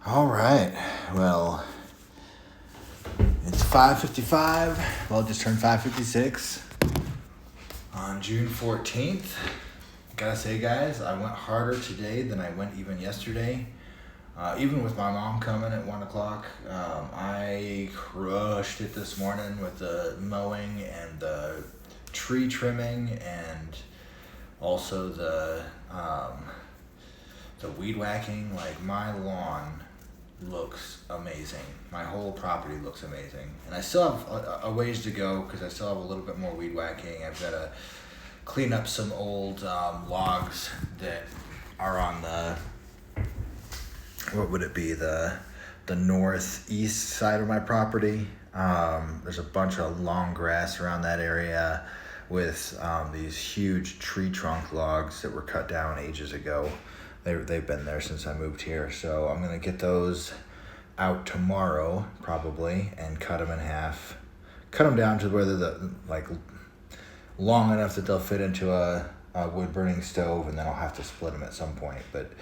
All right. Well, it's 5:55. Well, it just turned 5:56 on June 14th. Gotta say, guys, I went harder today than I went even yesterday. Even with my mom coming at 1 o'clock, I crushed it this morning with the mowing and the tree trimming and also the weed whacking. Like, my lawn looks amazing. My whole property looks amazing. And I still have a ways to go because I still have a little bit more weed whacking. I've got to clean up some old logs that are on what would it be, the northeast side of my property. There's a bunch of long grass around that area with these huge tree trunk logs that were cut down ages ago. They've been there since I moved here, so I'm gonna get those out tomorrow probably and cut them in half, cut them down to where they're long enough that they'll fit into a wood burning stove, and then I'll have to split them at some point. But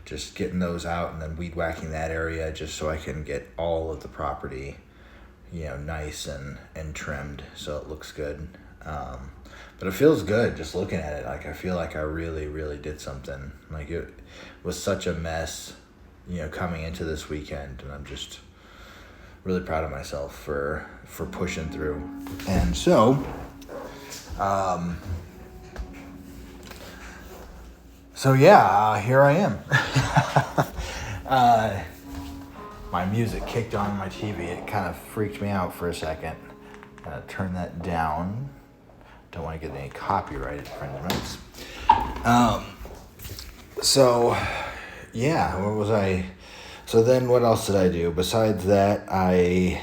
just getting those out and then weed whacking that area just so I can get all of the property, nice and trimmed so it looks good. But it feels good just looking at it. Like, I feel like I really, really did something. Like, it was such a mess, coming into this weekend, and I'm just really proud of myself for pushing through. And so, here I am. My music kicked on my TV. It kind of freaked me out for a second. Turn that down. Don't want to get any copyright infringements. What was I? So then what else did I do? Besides that, I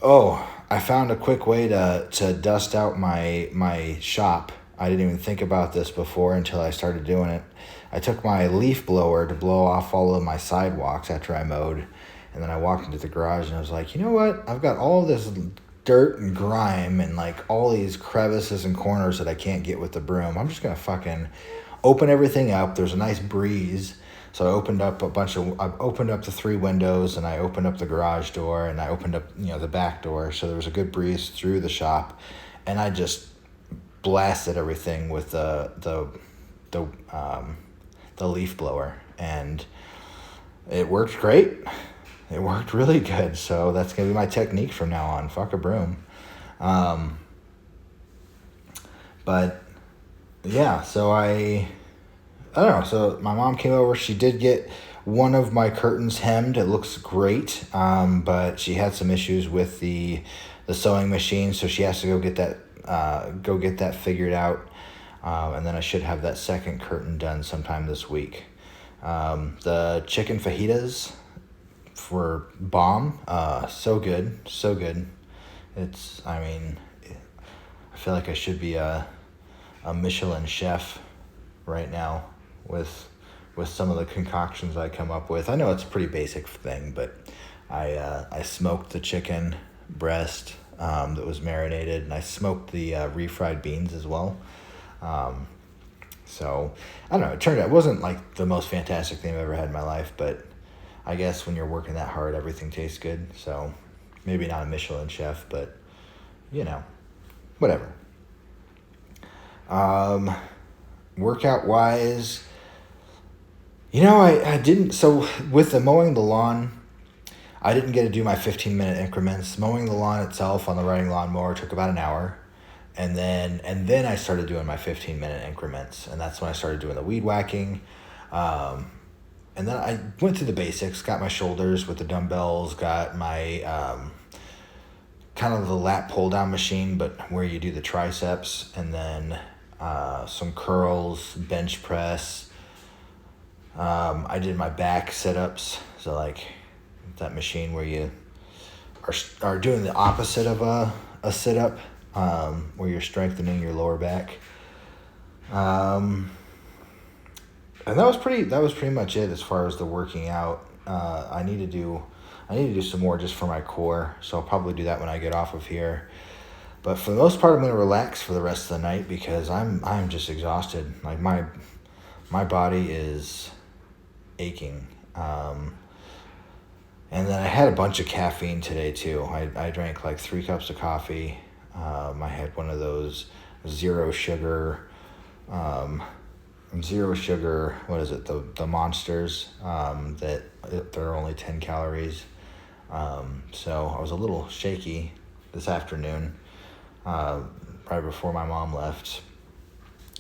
found a quick way to dust out my shop. I didn't even think about this before until I started doing it. I took my leaf blower to blow off all of my sidewalks after I mowed, and then I walked into the garage and I was like, you know what? I've got all this dirt and grime and like all these crevices and corners that I can't get with the broom. I'm just gonna fucking open everything up. There's a nice breeze, so I opened up the 3 windows, and I opened up the garage door, and I opened up the back door, so there was a good breeze through the shop, and I just blasted everything with the leaf blower, and it worked great. It worked really good, so that's going to be my technique from now on. Fuck a broom. So I don't know. So my mom came over. She did get one of my curtains hemmed. It looks great, but she had some issues with the sewing machine, so she has to go get that figured out, and then I should have that second curtain done sometime this week. The chicken fajitas were bomb. So good. I feel like I should be a Michelin chef right now with some of the concoctions I come up with. I know it's a pretty basic thing, but I smoked the chicken breast that was marinated, and I smoked the refried beans as well. So I don't know, it turned out, it wasn't like the most fantastic thing I've ever had in my life, but I guess when you're working that hard, everything tastes good. So maybe not a Michelin chef, but whatever. Workout wise, I didn't, so with the mowing the lawn, I didn't get to do my 15-minute increments. Mowing the lawn itself on the riding lawnmower took about an hour. And then I started doing my 15-minute increments, and that's when I started doing the weed whacking. And then I went through the basics, got my shoulders with the dumbbells, got my kind of the lat pull-down machine, but where you do the triceps, and then some curls, bench press. I did my back sit-ups, so like that machine where you are doing the opposite of a sit-up, where you're strengthening your lower back. And that was pretty much it as far as the working out. I need to do some more just for my core, so I'll probably do that when I get off of here. But for the most part, I'm going to relax for the rest of the night because I'm just exhausted. Like my body is aching. And then I had a bunch of caffeine today too. I drank like 3 cups of coffee. I had one of those zero sugar, what is it, the monsters, that they're only 10 calories. So I was a little shaky this afternoon, right before my mom left.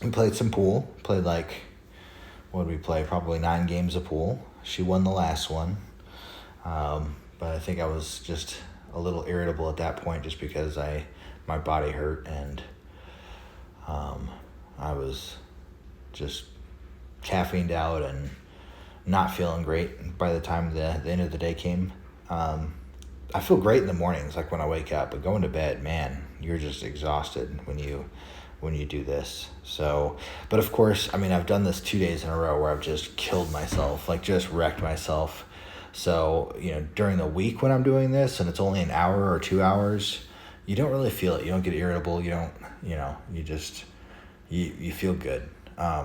We played some pool, what did we play? Probably 9 games of pool. She won the last one. But I think I was just a little irritable at that point just because my body hurt, and I was just caffeined out and not feeling great by the time the end of the day came. I feel great in the mornings, like when I wake up, but going to bed, man, you're just exhausted when you do this. So, but of course, I mean, I've done this 2 days in a row where I've just killed myself, like just wrecked myself. So, during the week when I'm doing this and it's only an hour or 2 hours, you don't really feel it. You don't get irritable. You don't, you just, you feel good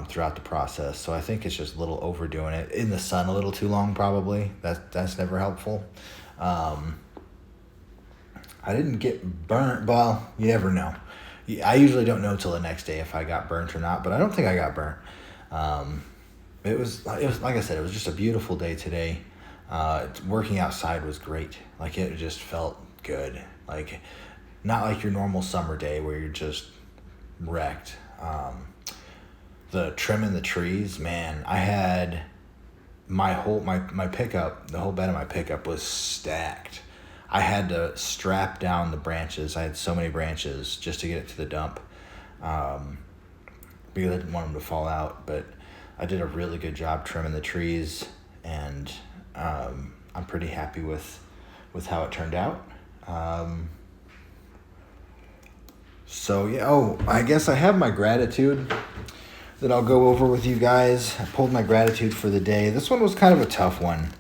throughout the process. So I think it's just a little overdoing it. In the sun a little too long, probably. That's never helpful. I didn't get burnt. Well, you never know. I usually don't know till the next day if I got burnt or not, but I don't think I got burnt. It was like I said, it was just a beautiful day today. Working outside was great. Like, it just felt good. Like, not like your normal summer day where you're just wrecked. The trimming the trees, man, I had my pickup, the whole bed of my pickup was stacked. I had to strap down the branches. I had so many branches just to get it to the dump, because I didn't want them to fall out. But I did a really good job trimming the trees, and I'm pretty happy with how it turned out. So yeah, I guess I have my gratitude that I'll go over with you guys. I pulled my gratitude for the day. This one was kind of a tough one.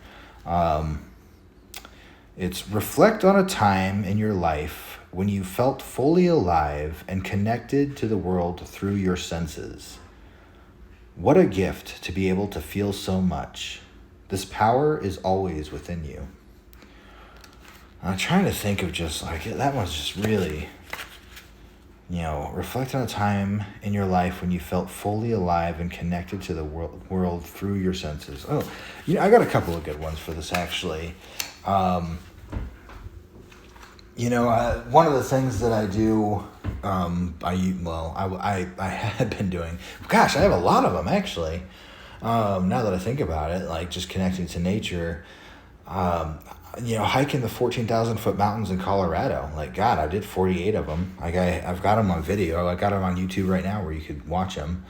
It's reflect on a time in your life when you felt fully alive and connected to the world through your senses. What a gift to be able to feel so much. This power is always within you. I'm trying to think of just like, that one's just really, reflect on a time in your life when you felt fully alive and connected to the world through your senses. Oh, I got a couple of good ones for this, actually. One of the things that I do, I had been doing, gosh, I have a lot of them, actually. Now that I think about it, like just connecting to nature, hiking the 14,000 foot mountains in Colorado. Like, God, I did 48 of them. Like, I've got them on video. I got them on YouTube right now where you could watch them.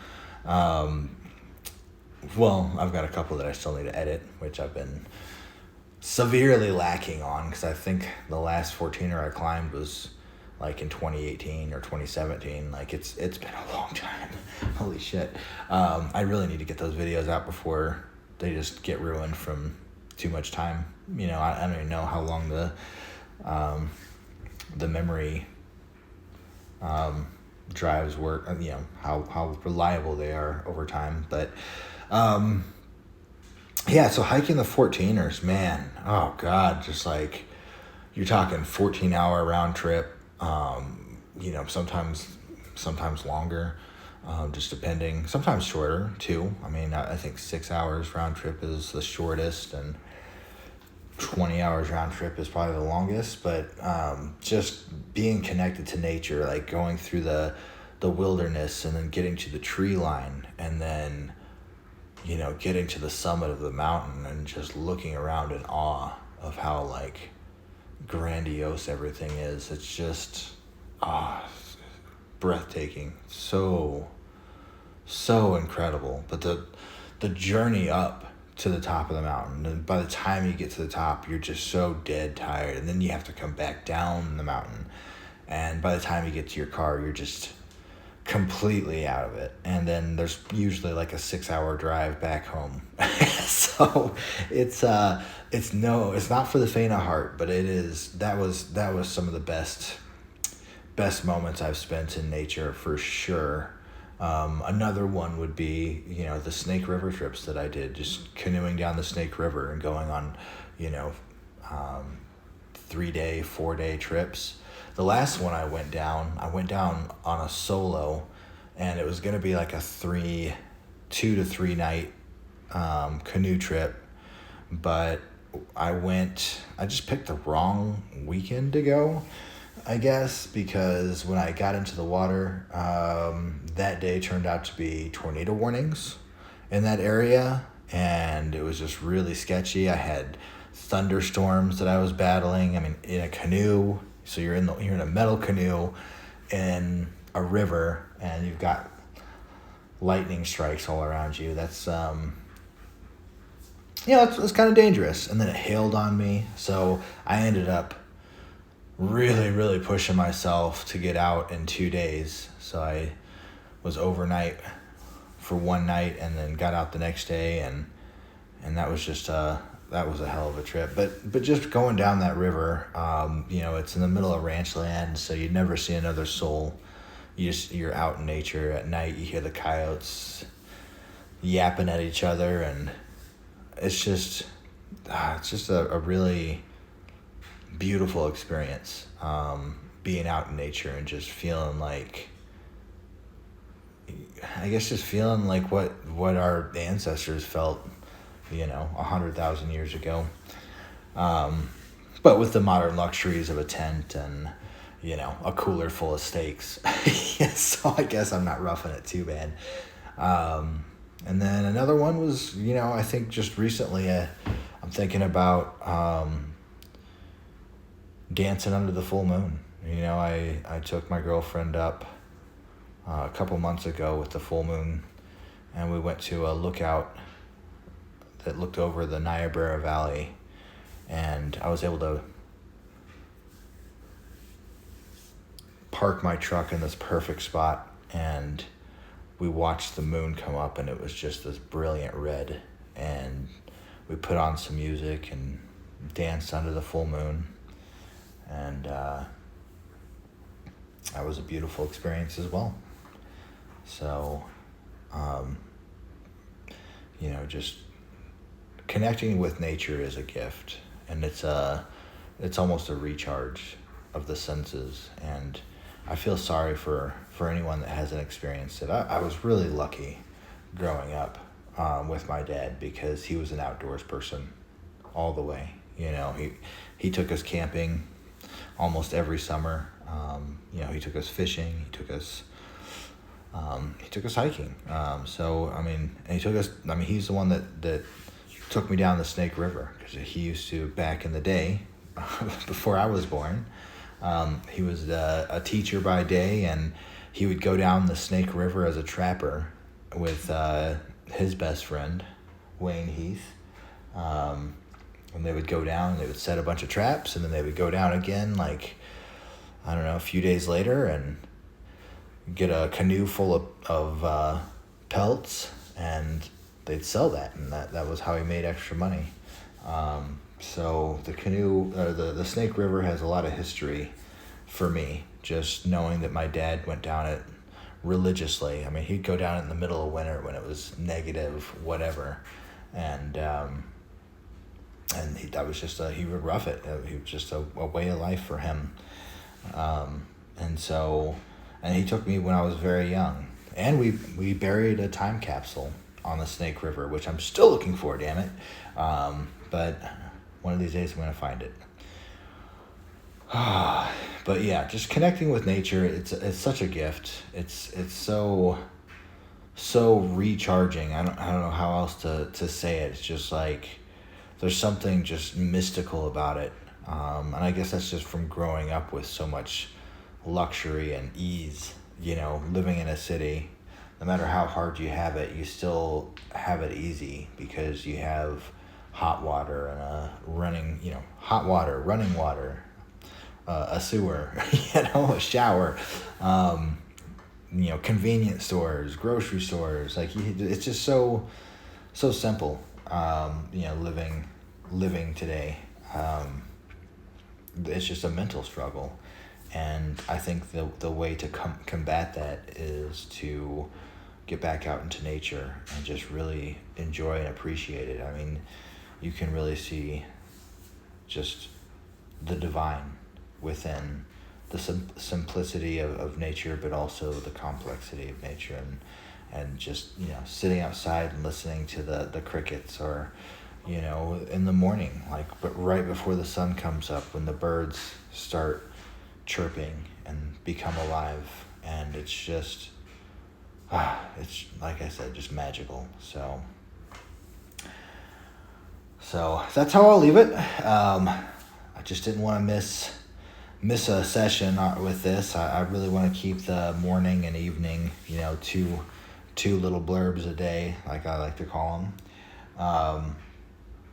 Well, I've got a couple that I still need to edit, which I've been severely lacking on, because I think the last 14er I climbed was like in 2018 or 2017. Like, it's been a long time. Holy shit. I really need to get those videos out before they just get ruined from too much time. I don't even know how long the memory drives work, how reliable they are over time. But yeah, so hiking the 14ers, man, oh God, just like, you're talking 14-hour round trip, sometimes longer, just depending, sometimes shorter too. I mean, I think 6 hours round trip is the shortest, and 20 hours round trip is probably the longest. But just being connected to nature, like going through the wilderness and then getting to the tree line, and then getting to the summit of the mountain and just looking around in awe of how like grandiose everything is. It's just breathtaking, so incredible. But the journey up to the top of the mountain, and by the time you get to the top, you're just so dead tired, and then you have to come back down the mountain, and by the time you get to your car, you're just completely out of it. And then there's usually like a 6-hour drive back home. So it's not for the faint of heart, but that was some of the best moments I've spent in nature, for sure. Another one would be, the Snake River trips that I did, just canoeing down the Snake River and going on, 3-day, 4-day trips. The last one I went down on a solo, and it was going to be like a 2 to 3 night canoe trip, but I just picked the wrong weekend to go, I guess, because when I got into the water, that day turned out to be tornado warnings in that area, and it was just really sketchy. I had thunderstorms that I was battling. I mean, in a canoe, so you're in a metal canoe in a river, and you've got lightning strikes all around you. That's it's kind of dangerous. And then it hailed on me, so I ended up really, really pushing myself to get out in 2 days. So I was overnight for one night, and then got out the next day, and that was just that was a hell of a trip. But just going down that river, it's in the middle of ranch land, so you'd never see another soul. You're out in nature at night. You hear the coyotes yapping at each other, and it's just a really beautiful experience, being out in nature and just feeling like, what our ancestors felt, 100,000 years ago. But with the modern luxuries of a tent and, a cooler full of steaks. So I guess I'm not roughing it too bad. And then another one was, I think just recently, I'm thinking about dancing under the full moon. I took my girlfriend up a couple months ago with the full moon, and we went to a lookout that looked over the Niobrara Valley, and I was able to park my truck in this perfect spot, and we watched the moon come up, and it was just this brilliant red, and we put on some music and danced under the full moon, and that was a beautiful experience as well. So just connecting with nature is a gift, and it's almost a recharge of the senses, and I feel sorry for anyone that hasn't experienced it. I was really lucky growing up with my dad, because he was an outdoors person all the way. He took us camping almost every summer. He took us fishing. He took us hiking. He's the one that took me down the Snake River, because he used to, back in the day, before I was born. He was a teacher by day, and he would go down the Snake River as a trapper with his best friend, Wayne Heath. And they would go down, and they would set a bunch of traps, and then they would go down again, a few days later, and get a canoe full of pelts, and they'd sell that, and that was how he made extra money. So the canoe, the Snake River has a lot of history for me, just knowing that my dad went down it religiously. I mean, he'd go down it in the middle of winter when it was negative whatever, and he would rough it. He was just a way of life for him. And he took me when I was very young, and we buried a time capsule on the Snake River, which I'm still looking for, damn it. But one of these days I'm going to find it. But yeah, just connecting with nature, it's such a gift. It's so recharging. I don't know how else to say it. It's just like there's something just mystical about it. And I guess that's just from growing up with so much luxury and ease, living in a city. No matter how hard you have it, you still have it easy, because you have hot water and running water, a sewer, a shower, convenience stores, grocery stores. It's just so simple, living today. It's just a mental struggle. And I think the way to combat that is to get back out into nature and just really enjoy and appreciate it. I mean, you can really see just the divine within the simplicity of nature, but also the complexity of nature, and just, sitting outside and listening to the crickets, or, in the morning, but right before the sun comes up, when the birds start chirping and become alive, and it's just, it's, like I said, just magical. So that's how I'll leave it. I just didn't want to miss a session with this. I really want to keep the morning and evening, two little blurbs a day, like I like to call them.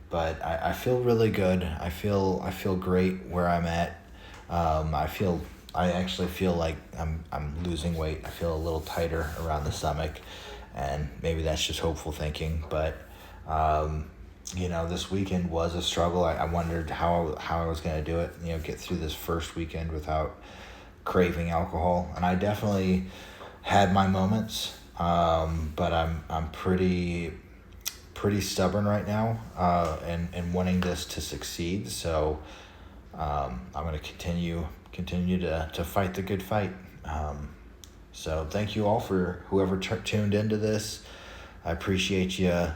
But I feel really good. I feel great where I'm at. I actually feel like I'm losing weight. I feel a little tighter around the stomach, and maybe that's just hopeful thinking. But this weekend was a struggle. I wondered how I was going to do it. Get through this first weekend without craving alcohol, and I definitely had my moments. But I'm pretty stubborn right now, and wanting this to succeed. So I'm going to continue to fight the good fight. So thank you all for whoever tuned into this. I appreciate you,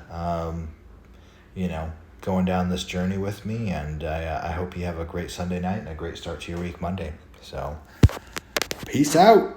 going down this journey with me, and I hope you have a great Sunday night and a great start to your week Monday. So peace out.